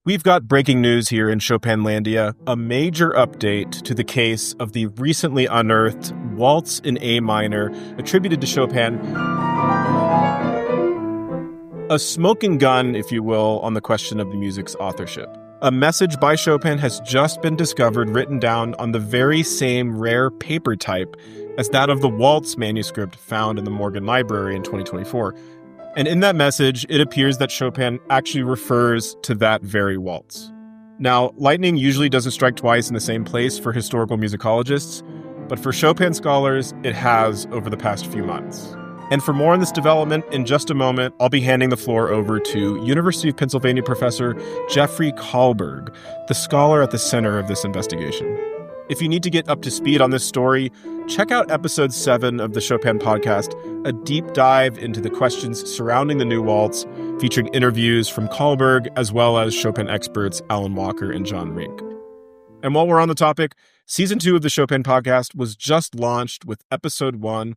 We've got breaking news here in Chopinlandia, a major update to the case of the recently unearthed Waltz in A Minor attributed to Chopin. A smoking gun, if you will, on the question of the music's authorship. A message by Chopin has just been discovered written down on the very same rare paper type as that of the Waltz manuscript found in the Morgan Library in 2024. And in that message, it appears that Chopin actually refers to that very waltz. Now, lightning usually doesn't strike twice in the same place for historical musicologists, but for Chopin scholars, it has over the past few months. And for more on this development, in just a moment, I'll be handing the floor over to University of Pennsylvania professor Jeffrey Kallberg, the scholar at the center of this investigation. If you need to get up to speed on this story, check out episode 7 of the Chopin Podcast, a deep dive into the questions surrounding the new waltz, featuring interviews from Kallberg as well as Chopin experts Alan Walker and John Rink. And while we're on the topic, season 2 of the Chopin Podcast was just launched with episode 1,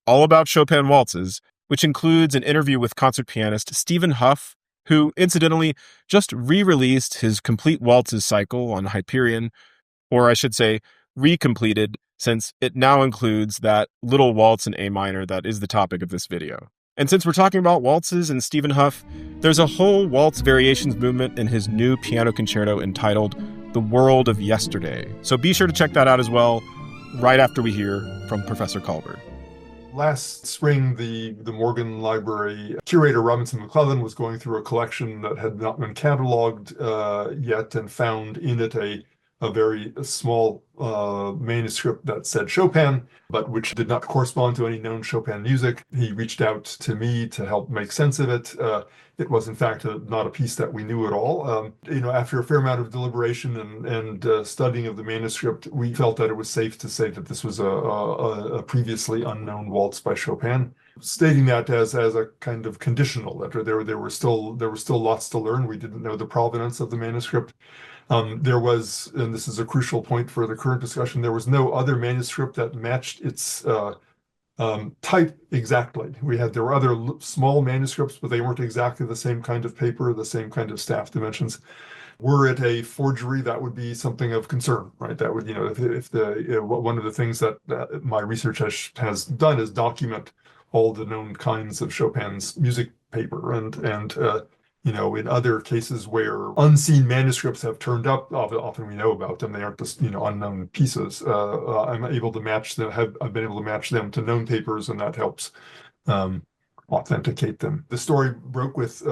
all about Chopin waltzes, which includes an interview with concert pianist Stephen Huff, who, incidentally, just re-released his Complete Waltzes cycle on Hyperion, or I should say, recompleted, since it now includes that little waltz in A minor that is the topic of this video. And since we're talking about waltzes and Stephen Huff, there's a whole waltz variations movement in his new piano concerto entitled The World of Yesterday. So be sure to check that out as well, right after we hear from Professor Kallberg. Last spring, the Morgan Library curator Robinson McClellan was going through a collection that had not been cataloged yet and found in it a very small manuscript that said Chopin, but which did not correspond to any known Chopin music. He reached out to me to help make sense of it. It was, in fact, not a piece that we knew at all. After a fair amount of deliberation and studying of the manuscript, we felt that it was safe to say that this was a previously unknown waltz by Chopin, stating that as a kind of conditional letter. There were still lots to learn. We didn't know the provenance of the manuscript. There was, and this is a crucial point for the current discussion, there was no other manuscript that matched its type exactly. There were other small manuscripts, but they weren't exactly the same kind of paper, the same kind of staff dimensions. Were it a forgery, that would be something of concern, right? That would, one of the things that my research has done is document all the known kinds of Chopin's music paper, and in other cases where unseen manuscripts have turned up, often we know about them. They aren't just unknown pieces. I'm able to match them. I've been able to match them to known papers, and that helps authenticate them. The story broke with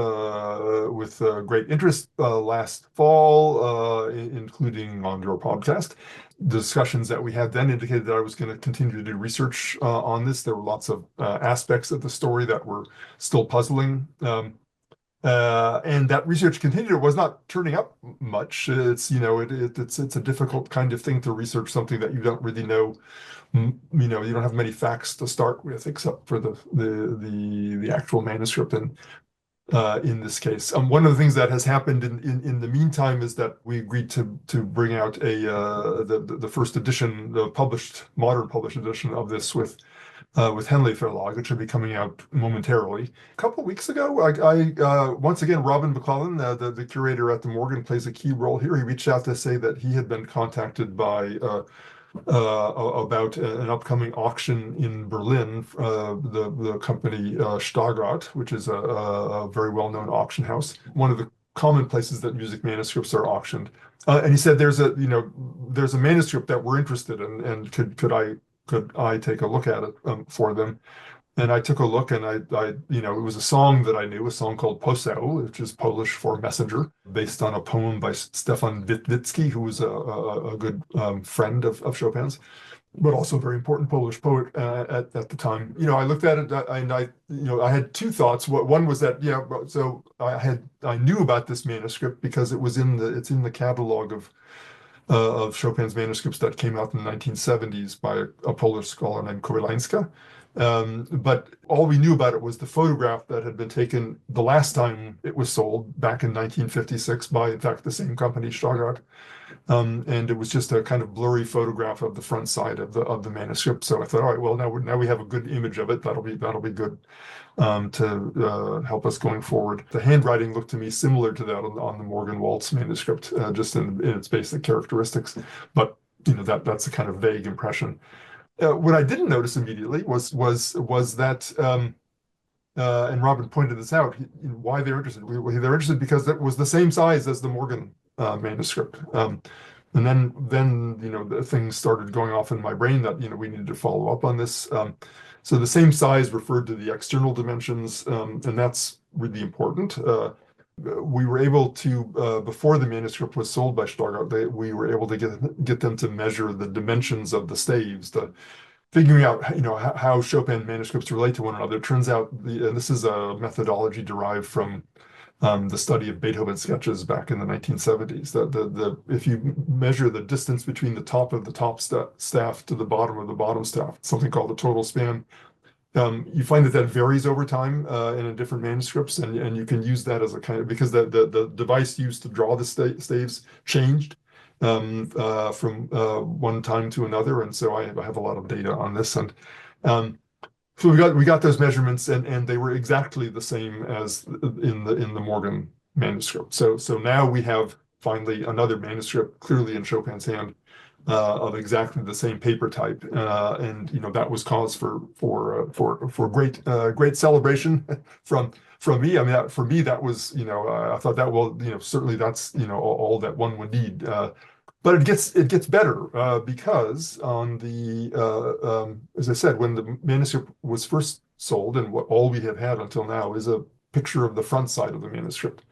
great interest last fall, including on your podcast. The discussions that we had then indicated that I was going to continue to do research on this. There were lots of aspects of the story that were still puzzling. And that research continued. It was not turning up much. It's it's a difficult kind of thing to research something that you don't really know. You don't have many facts to start with, except for the actual manuscript. And in this case, one of the things that has happened in the meantime is that we agreed to bring out the first edition, the modern published edition of this with Henley Verlag, which will be coming out momentarily. A couple of weeks ago, I once again, Robin McClellan, the curator at the Morgan, plays a key role here. He reached out to say that he had been contacted by about an upcoming auction in Berlin. The company Stargard, which is a very well-known auction house, one of the common places that music manuscripts are auctioned. And he said, there's a manuscript that we're interested in, and could I take a look at it for them? And I took a look, and it was a song that I knew, a song called Poseł, which is Polish for messenger, based on a poem by Stefan Witwicki, who was a good friend of Chopin's, but also a very important Polish poet at the time. I looked at it, and I had two thoughts. One was that, so I knew about this manuscript because it's in the catalog of Chopin's manuscripts that came out in the 1970s by a Polish scholar named Kobylańska. But all we knew about it was the photograph that had been taken the last time it was sold back in 1956 by, in fact, the same company, Stargard. And it was just a kind of blurry photograph of the front side of the manuscript. So I thought, all right, well, now we have a good image of it. That'll be good to help us going forward. The handwriting looked to me similar to that on the Morgan Waltz manuscript, just in its basic characteristics. But that's a kind of vague impression. What I didn't notice immediately was that, and Robin pointed this out, why they're interested. They're interested because it was the same size as the Morgan manuscript. And then the things started going off in my brain that we needed to follow up on this. So the same size referred to the external dimensions, and that's really important. We were able to, before the manuscript was sold by Stargard, we were able to get them to measure the dimensions of the staves, figuring out how Chopin manuscripts relate to one another. It turns out this is a methodology derived from the study of Beethoven sketches back in the 1970s. If you measure the distance between the top of the top staff to the bottom of the bottom staff, something called the total span, you find that varies over time in different manuscripts, and you can use that as a kind of, because the device used to draw the staves changed from one time to another, and so I have a lot of data on this, and so we got those measurements, and they were exactly the same as in the Morgan manuscript. So now we have finally another manuscript clearly in Chopin's hand of exactly the same paper type, and that was cause for great celebration from me. I mean, for me that was I thought that certainly that's all that one would need. But it gets better because on the as I said, when the manuscript was first sold, and all we have had until now is a picture of the front side of the manuscript.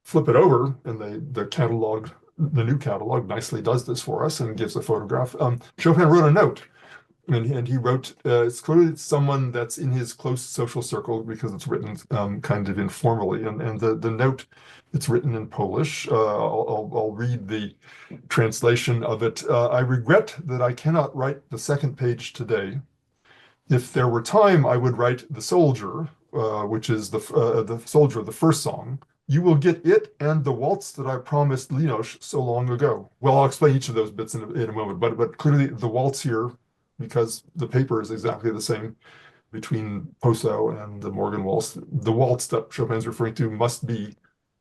Flip it over, and the new catalog nicely does this for us and gives a photograph. Chopin wrote a note, and he wrote, it's clearly someone that's in his close social circle because it's written kind of informally, and the note, it's written in Polish. I'll read the translation of it. I regret that I cannot write the second page today. If there were time, I would write the soldier, which is the soldier of the first song. You will get it and the waltz that I promised Linosh so long ago. Well, I'll explain each of those bits in a moment, but clearly the waltz here, because the paper is exactly the same between Poso and the Morgan Waltz. The waltz that Chopin's referring to must be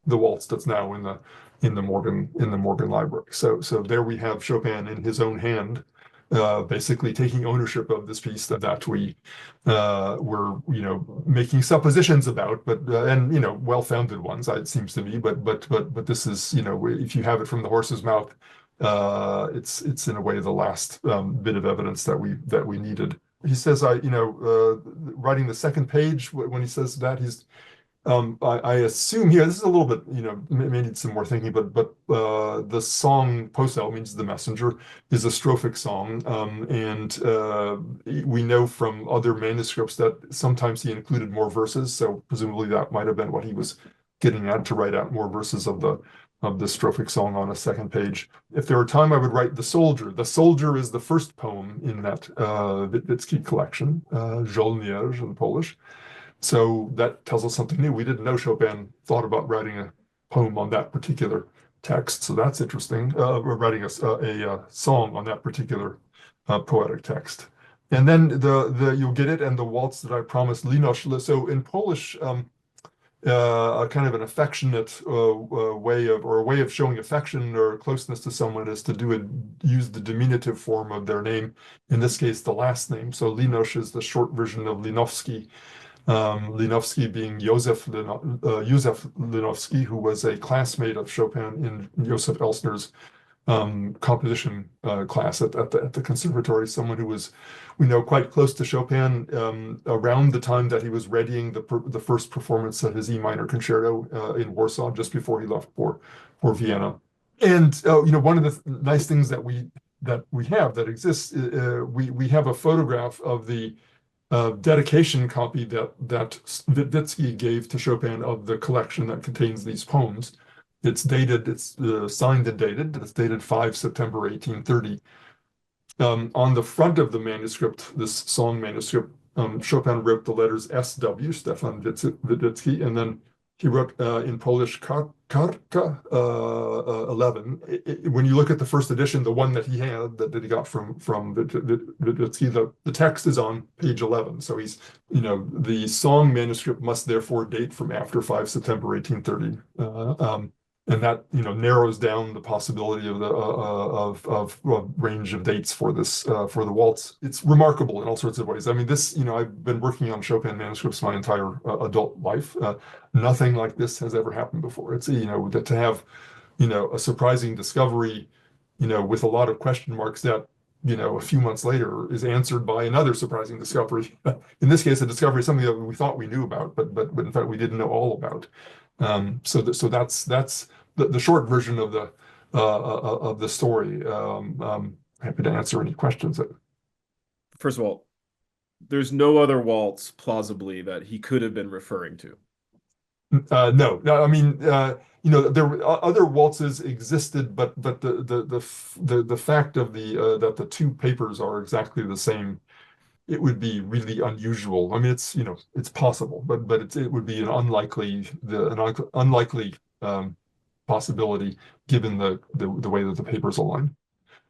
the waltz that's now in the Morgan library. So there we have Chopin in his own hand, basically taking ownership of this piece that we were making suppositions about, but and well-founded ones, it seems to me. But this is if you have it from the horse's mouth, it's in a way the last bit of evidence that we needed. He says, writing the second page, when he says that, he's I assume here, this is a little bit, may need some more thinking, but the song Poso means the messenger is a strophic song. And we know from other manuscripts that sometimes he included more verses. So presumably that might have been what he was getting at, to write out more verses of the strophic song on a second page. If there were time, I would write the soldier. The soldier is the first poem in that Witwicki collection, Żołnierz in Polish. So that tells us something new. We didn't know Chopin thought about writing a poem on that particular text, so that's interesting. We're writing a song on that particular poetic text. And then you'll get it, and the waltz that I promised Linosh. So in Polish, a kind of an affectionate way of showing affection or closeness to someone is to use the diminutive form of their name. In this case, the last name. So Linosh is the short version of Linowski. Linowski being Józef Linowski, who was a classmate of Chopin in Joseph Elsner's composition class at the conservatory, someone who was, we know, quite close to Chopin around the time that he was readying the first performance of his E minor concerto in Warsaw, just before he left for Vienna. And one of the nice things that exists, we have a photograph of the dedication copy that Witwicki gave to Chopin of the collection that contains these poems. It's dated, it's signed and dated. It's dated 5 September 1830. On the front of the manuscript, this song manuscript, Chopin wrote the letters SW, Stefan Witecki, and then he wrote in Polish Karka 11. When you look at the first edition, the one that he had that he got from Witecki, the text is on page 11. So he's, the song manuscript must therefore date from after 5 September 1830. And that narrows down the possibility of the of range of dates for this for the waltz. It's remarkable in all sorts of ways. I mean, this I've been working on Chopin manuscripts my entire adult life. Nothing like this has ever happened before. It's that to have a surprising discovery, with a lot of question marks that a few months later is answered by another surprising discovery. In this case, a discovery is something that we thought we knew about, but in fact we didn't know all about. So that's the short version of the story. Happy to answer any questions. First of all, there's no other waltz plausibly that he could have been referring to. No. I mean, there were other waltzes existed, but the fact of that the two papers are exactly the same, it would be really unusual. I mean, it's possible, but it would be an unlikely possibility given the way that the papers align.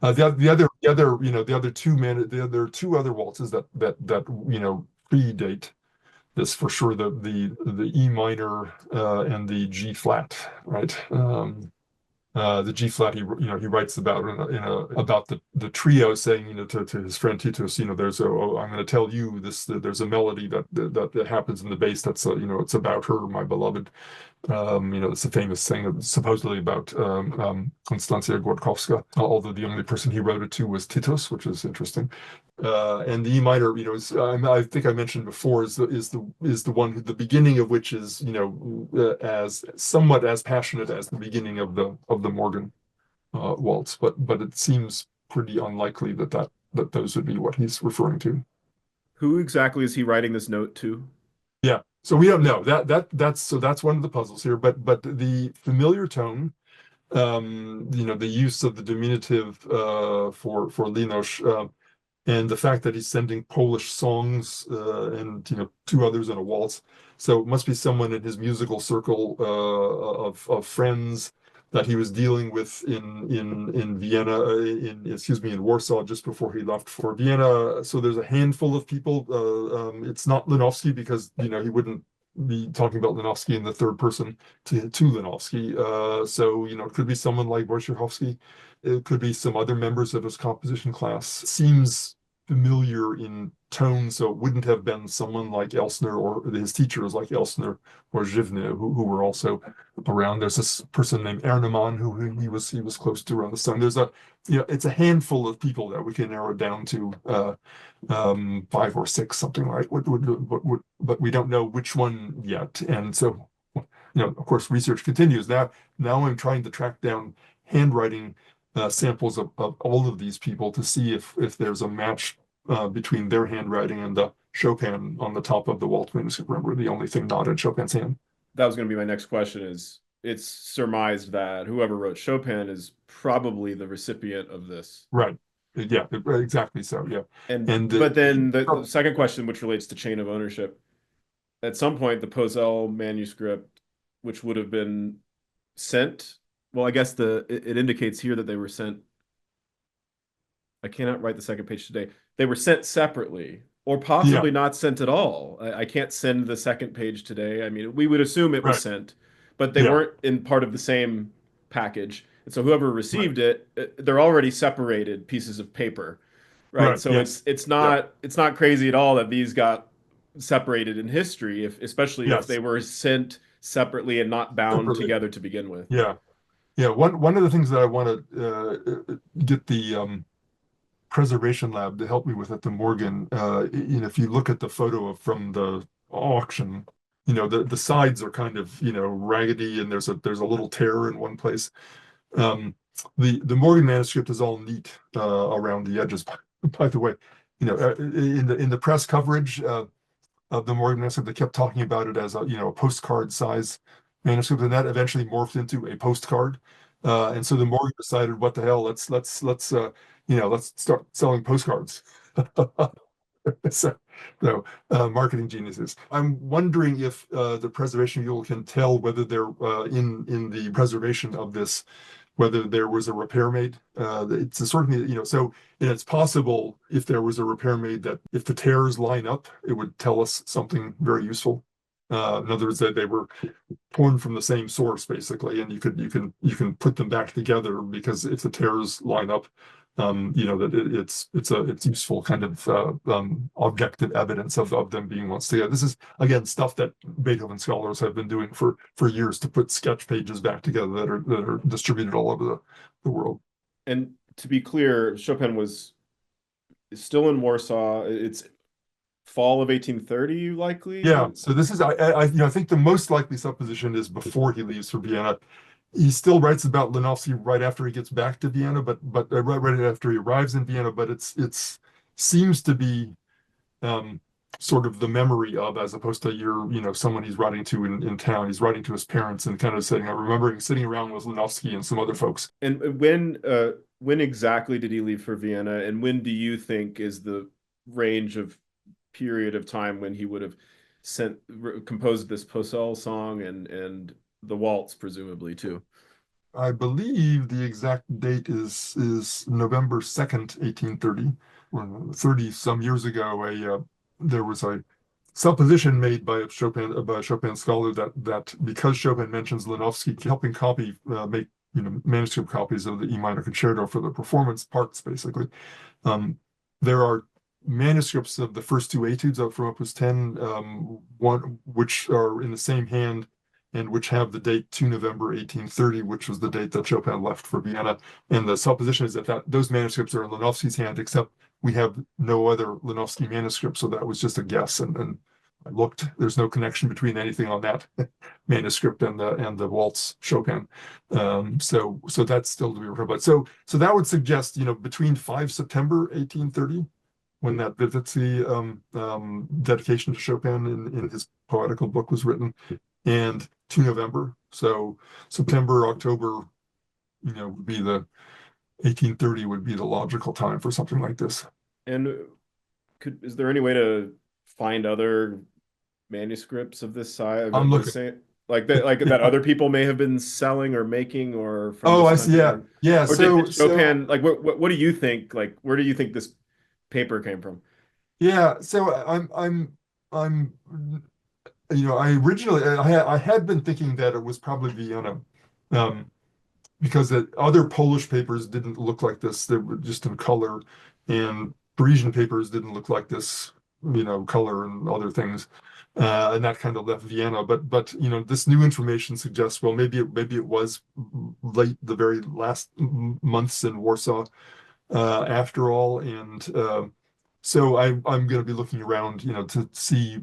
The other two other waltzes that predate this for sure, the E minor and the G flat, right? The G flat, he writes about about the trio, saying to his friend Titus, I'm going to tell you this. There's a melody that happens in the bass that's it's about her, my beloved. It's a famous thing supposedly about Konstancja Gładkowska, although the only person he wrote it to was Titus, which is interesting. And the E minor, I think I mentioned before, is the one, the beginning of which is as somewhat as passionate as the beginning of the Morgan waltz, but it seems pretty unlikely that those would be what he's referring to. Who exactly is he writing this note to? Yeah, so we don't know. That's one of the puzzles here. But the familiar tone, the use of the diminutive for Linosh, and the fact that he's sending Polish songs and two others in a waltz, so it must be someone in his musical circle of friends that he was dealing with in Vienna, in Warsaw just before he left for Vienna. So there's a handful of people. It's not Linowski because he wouldn't be talking about Linowski in the third person to Linowski. So it could be someone like Wojciechowski. It could be some other members of his composition class. It seems familiar in tone, so it wouldn't have been someone like Elsner or his teachers like Elsner or Zhivne who were also around. There's this person named Ernemann who he was close to around the time. There's it's a handful of people that we can narrow down to 5 or 6, something like but we don't know which one yet. And so of course research continues. Now I'm trying to track down handwriting samples of all of these people to see if there's a match between their handwriting and the Chopin on the top of the waltz manuscript. Remember, the only thing not in Chopin's hand. That was going to be my next question. It's surmised that whoever wrote Chopin is probably the recipient of this. Right. Yeah, exactly so. Yeah. But then the second question, which relates to chain of ownership, at some point the Posel manuscript, which would have been sent. Well, I guess it indicates here that they were sent. I cannot write the second page today. They were sent separately, or possibly not sent at all. I can't send the second page today. I mean, we would assume it was sent, but they weren't in part of the same package. And so whoever received it, they're already separated pieces of paper, right? So it's not crazy at all that these got separated in history, especially if they were sent separately and not bound together to begin with. Yeah. Yeah, one of the things that I want to get the preservation lab to help me with at the Morgan, if you look at the photo from the auction, the sides are kind of raggedy, and there's a little tear in one place. The Morgan manuscript is all neat around the edges. By the way, in the press coverage of the Morgan manuscript, they kept talking about it as a postcard size manuscript, and that eventually morphed into a postcard. And so the Morgan decided, what the hell, let's start selling postcards. So, marketing geniuses. I'm wondering if the preservation people can tell whether they're in the preservation of this, whether there was a repair made. It's a sort of, so, and it's possible if there was a repair made that if the tears line up, it would tell us something very useful. In other words, that they were torn from the same source, basically, and you can put them back together, because if the tears line up, that it's useful kind of objective evidence of them being once together. This is again stuff that Beethoven scholars have been doing for years, to put sketch pages back together that are distributed all over the world. And to be clear, Chopin was still in Warsaw. It's fall of 1830, likely. Yeah, so this is I think the most likely supposition is before he leaves for Vienna. He still writes about Lenowski right after he gets back to Vienna, but right after he arrives in Vienna. But it's seems to be sort of the memory of, as opposed to someone he's writing to in town. He's writing to his parents and kind of saying, "I'm remembering sitting around with Lenowski and some other folks." And when exactly did he leave for Vienna, and when do you think is the range of period of time when he would have composed this Pocelle song and the waltz, presumably too? I believe the exact date is November 2nd, 1830. 30 some years ago, there was a supposition made by a Chopin scholar that because Chopin mentions Lenowski helping make manuscript copies of the E minor concerto for the performance parts, basically. There are manuscripts of the first two etudes up from Opus 10, one which are in the same hand and which have the date 2 November 1830, which was the date that Chopin left for Vienna. And the supposition is that those manuscripts are in Lenowski's hand, except we have no other Lenowski manuscript, so that was just a guess. And I looked; there's no connection between anything on that manuscript and the waltz Chopin. So that's still to be referred. But so that would suggest, between 5 September 1830, when that Vivitsky dedication to Chopin in his poetical book was written, and 2 November. So September, October, would be the 1830 would be the logical time for something like this. And is there any way to find other manuscripts of this size? I'm looking. Like that other people may have been selling or making, or from Oh, I this see. Yeah, country? yeah. Or did Chopin, like, what do you think? Like, where do you think this paper came from? Yeah. So I'm I originally I had been thinking that it was probably Vienna, because the other Polish papers didn't look like this. They were just in color, and Parisian papers didn't look like this, color and other things, and that kind of left Vienna. But this new information suggests, well, maybe it was late, the very last months in Warsaw, after all, and so I'm going to be looking around, to see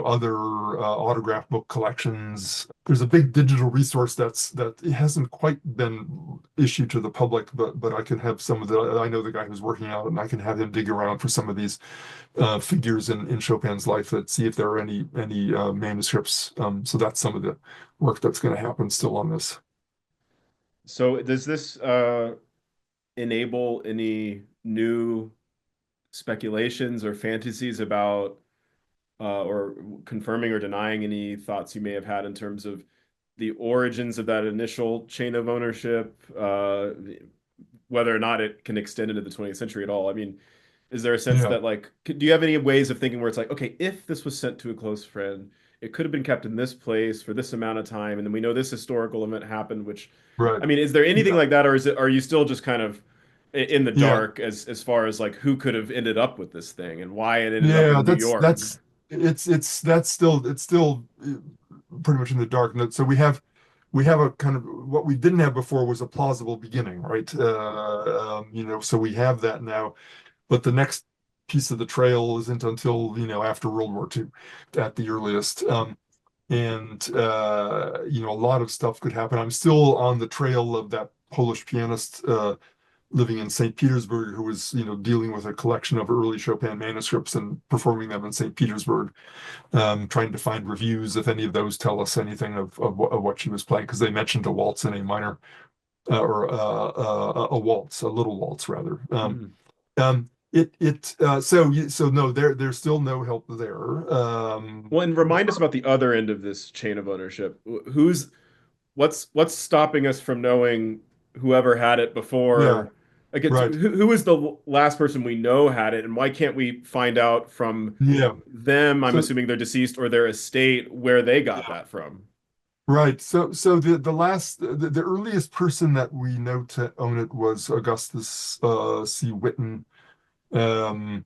other autograph book collections. There's a big digital resource that it hasn't quite been issued to the public, but I can have some of the. I know the guy who's working on it, and I can have him dig around for some of these figures in Chopin's life, that see if there are any manuscripts. So that's some of the work that's going to happen still on this. So does this enable any new speculations or fantasies about or confirming or denying any thoughts you may have had in terms of the origins of that initial chain of ownership, whether or not it can extend into the 20th century at all? I mean, is there a sense that, like, do you have any ways of thinking where it's like, okay, if this was sent to a close friend, it could have been kept in this place for this amount of time, and then we know this historical event happened, which, Right. I mean, is there anything like that, or are you still just kind of in the Yeah. dark as far as like who could have ended up with this thing and why it ended up Yeah, in New York? that's still pretty much in the dark. So we have a kind of, what we didn't have before was a plausible beginning, right? So we have that now, but the next piece of the trail isn't until after World War II, at the earliest. And a lot of stuff could happen. I'm still on the trail of that Polish pianist, living in St. Petersburg, who was, dealing with a collection of early Chopin manuscripts and performing them in St. Petersburg, trying to find reviews if any of those tell us anything of what she was playing, because they mentioned a waltz in A minor, or a waltz, a little waltz rather. Mm. So no, there's still no help there. Well, and remind us about the other end of this chain of ownership. What's stopping us from knowing whoever had it Yeah, before? Like, right. who is the last person we know had it, and why can't we find out from Yeah. them? I'm So assuming they're deceased or their estate where they got yeah, that from. right. So the earliest person that we know to own it was Augustus C. Witten, um,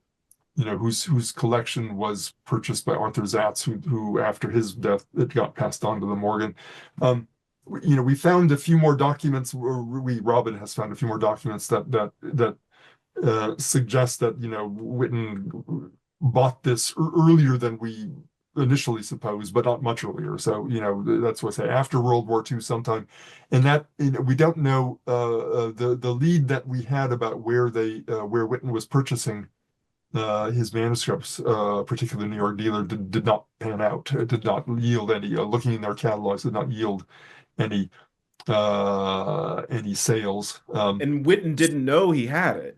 whose collection was purchased by Arthur Zatz, who after his death it got passed on to the Morgan. We found a few more documents. Robin has found a few more documents that suggest that Witten bought this earlier than we initially supposed, but not much earlier. So that's what I say, after World War II sometime, and that we don't know the lead that we had about where Witten was purchasing his manuscripts, particularly the New York dealer, did not pan out. It did not yield any. Looking in their catalogs, did not yield any any sales. And Witten didn't know he had it,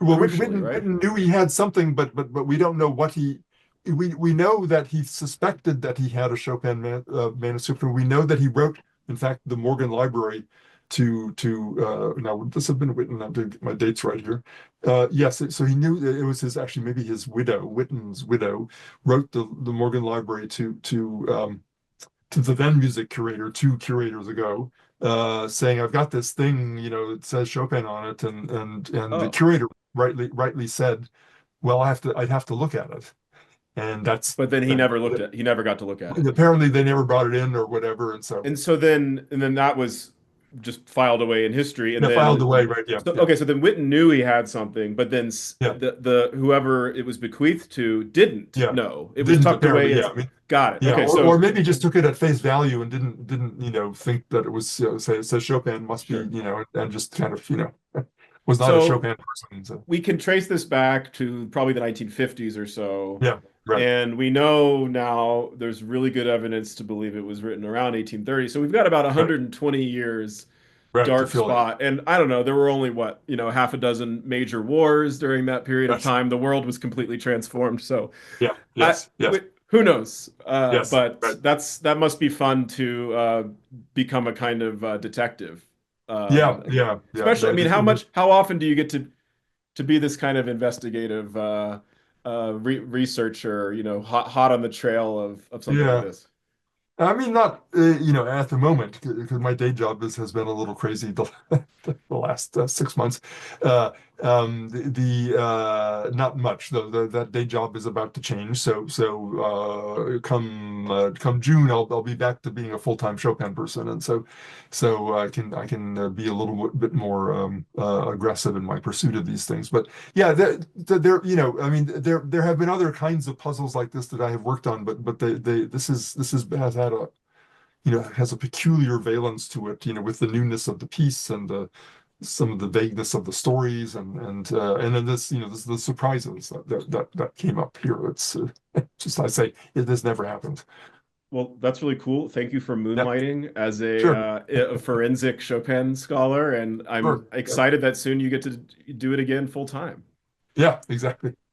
Well, crucially, right? Witten knew he had something, but we don't know what he. We know that he suspected that he had a Chopin manuscript, and we know that he wrote, in fact, the Morgan Library to now would this have been Witten? I'm to get my dates right here. Yes, so he knew that it was his, actually maybe his widow, Witten's widow, wrote the Morgan Library to the then music curator 2 curators ago, saying, "I've got this thing, it says Chopin on it," and the Oh, curator rightly said, "Well, I'd have to look at it," and that's but then and he never got to look at it. apparently they never brought it in or whatever, and so And then that was just filed away in history. And yeah, filed then, away, right? Yeah, so, yeah, okay, so then Witten knew he had something, but then yeah, the whoever it was bequeathed to didn't yeah. know. It was Didn't tucked away apparently, yeah. as, I mean, got it. yeah, Okay, or so maybe just took it at face value and didn't think that it was, say it says Chopin, must be, sure. and just kind of was not a So Chopin person. So we can trace this back to probably the 1950s or so. yeah, right, And we know now there's really good evidence to believe it was written around 1830. So we've got about right, 120 years right, to dark fill in. spot. And I don't know, there were only what, half a dozen major wars during that period of Right. time. The world was completely transformed. So Yeah, I, yes, yes, who knows? yes, But right. that must be fun to become a kind of detective. Yeah, Um, yeah, yeah. especially, I mean, how often do you get to be this kind of investigative researcher, hot on the trail of something like Yeah. this? I mean, not at the moment, because my day job has been a little crazy the last 6 months. Uh, not much though. That day job is about to change. So come June, I'll be back to being a full-time Chopin person, and so I can be a little bit more aggressive in my pursuit of these things. But yeah, there I mean, there have been other kinds of puzzles like this that I have worked on, but this has had a has a peculiar valence to it, with the newness of the piece and some of the vagueness of the stories, and then this the surprises that came up here. It's just, I say, this never happened. Well, that's really cool. Thank you for Yeah, moonlighting as sure, a forensic Chopin scholar, and I'm sure. Yeah, excited that soon you get to do it again full time. yeah, exactly.